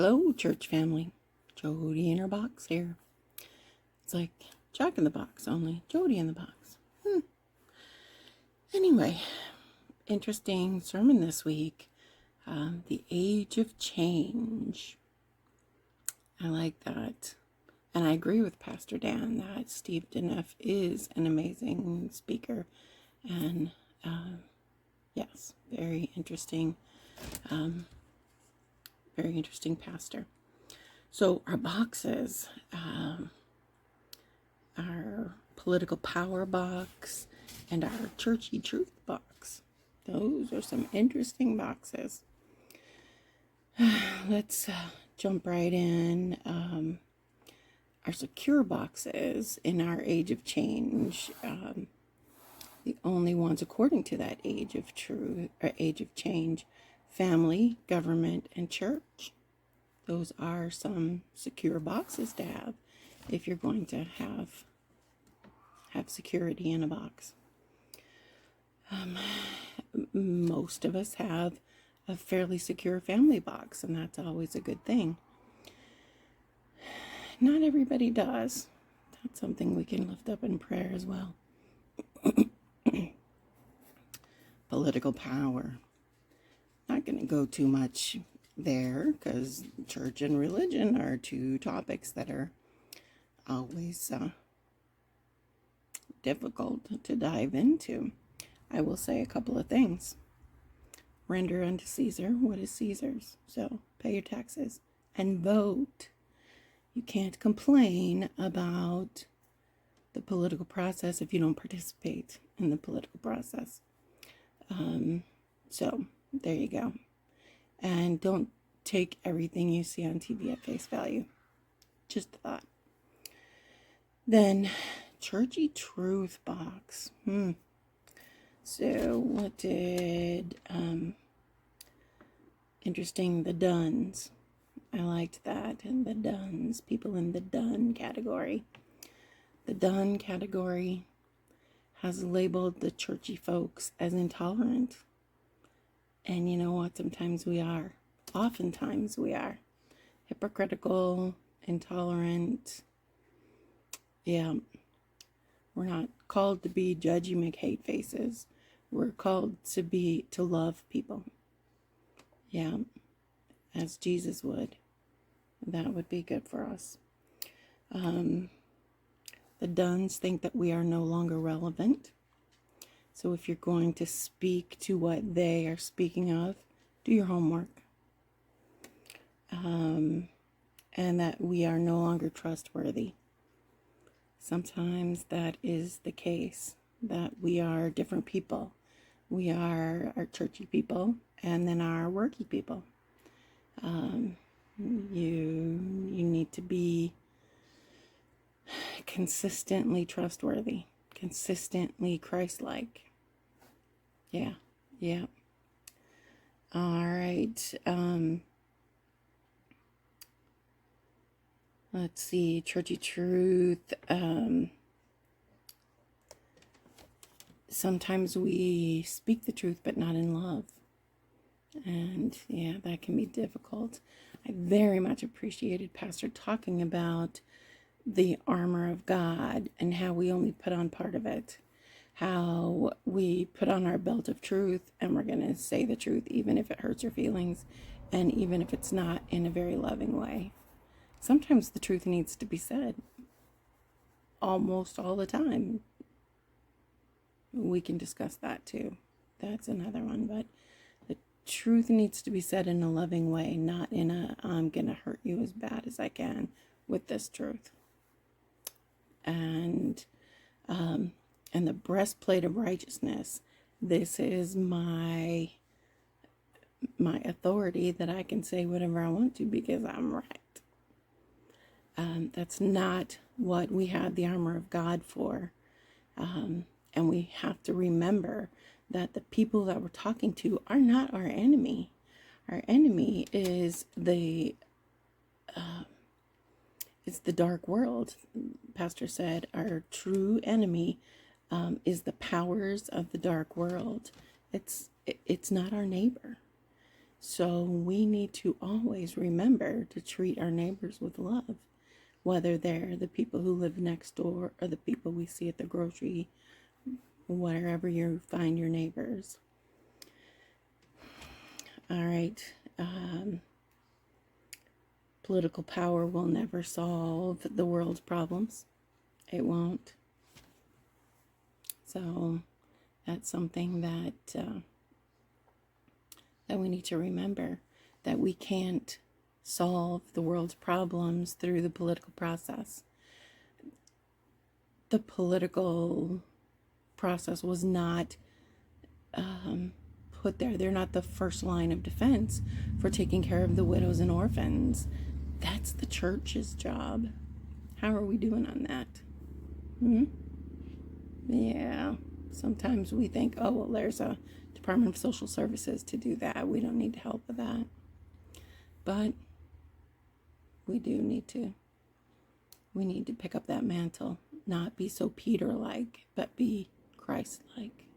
Hello, church family. Jody in her box here. It's like Jack in the Box, only Jody in the box. Anyway, interesting sermon this week. The age of change. I like that. And I agree with Pastor Dan that Steve Deneff is an amazing speaker. And yes, very interesting pastor. So our boxes, our political power box and our churchy truth box. Those are some interesting boxes. Let's jump right in. Our secure boxes in our age of change, the only ones according to that age of truth or age of change: family, government, and church. Those are some secure boxes to have if you're going to have security in a box. Most of us have a fairly secure family box, and that's always a good thing. Not everybody does. That's something we can lift up in prayer as well. Political power. Not going to go too much there because church and religion are two topics that are always difficult to dive into. I will say a couple of things. Render unto Caesar what is Caesar's. So pay your taxes and vote. You can't complain about the political process if you don't participate in the political process. So there you go. And don't take everything you see on TV at face value. Just a thought. Then, churchy truth box. So what did, interesting, the Duns. I liked that. And the Duns, people in the Dun category. The Dun category has labeled the churchy folks as intolerant. And you know what? Sometimes we are. Oftentimes we are. Hypocritical, intolerant. Yeah. We're not called to be judgy, make hate faces. We're called to love people. Yeah. As Jesus would. That would be good for us. The Duns think that we are no longer relevant. So if you're going to speak to what they are speaking of, do your homework. And that we are no longer trustworthy. Sometimes that is the case, that we are different people. We are our churchy people and then our worky people. You need to be consistently trustworthy, consistently Christ-like. Yeah. All right. Let's see. Churchy truth. Sometimes we speak the truth, but not in love. And yeah, that can be difficult. I very much appreciated Pastor talking about the armor of God and how we only put on part of it. How we put on our belt of truth and we're going to say the truth even if it hurts your feelings and even if it's not in a very loving way. Sometimes the truth needs to be said. Almost all the time. We can discuss that too. That's another one. But the truth needs to be said in a loving way, not in a I'm going to hurt you as bad as I can with this truth. And the breastplate of righteousness. This is my authority that I can say whatever I want to because I'm right. That's not what we have the armor of God for. And we have to remember that the people that we're talking to are not our enemy. Our enemy is it's the dark world. Pastor said our true enemy is the powers of the dark world. It's not our neighbor. So we need to always remember to treat our neighbors with love, whether they're the people who live next door or the people we see at the grocery, wherever you find your neighbors. All right. Political power will never solve the world's problems. It won't. So that's something that we need to remember, that we can't solve the world's problems through the political process. The political process was not put there. They're not the first line of defense for taking care of the widows and orphans. That's the church's job. How are we doing on that? Yeah. Sometimes we think, oh, well, there's a Department of Social Services to do that. We don't need help with that. But we do need to. We need to pick up that mantle. Not be so Peter-like, but be Christ-like.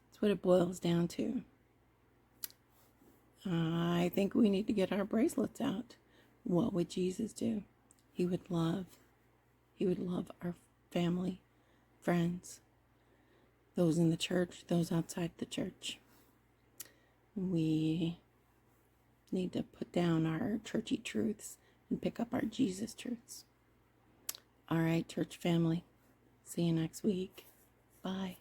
That's what it boils down to. I think we need to get our bracelets out. What would Jesus do? He would love our family, friends, those in the church, those outside the church. We need to put down our churchy truths and pick up our Jesus truths. All right, church family. See you next week. Bye.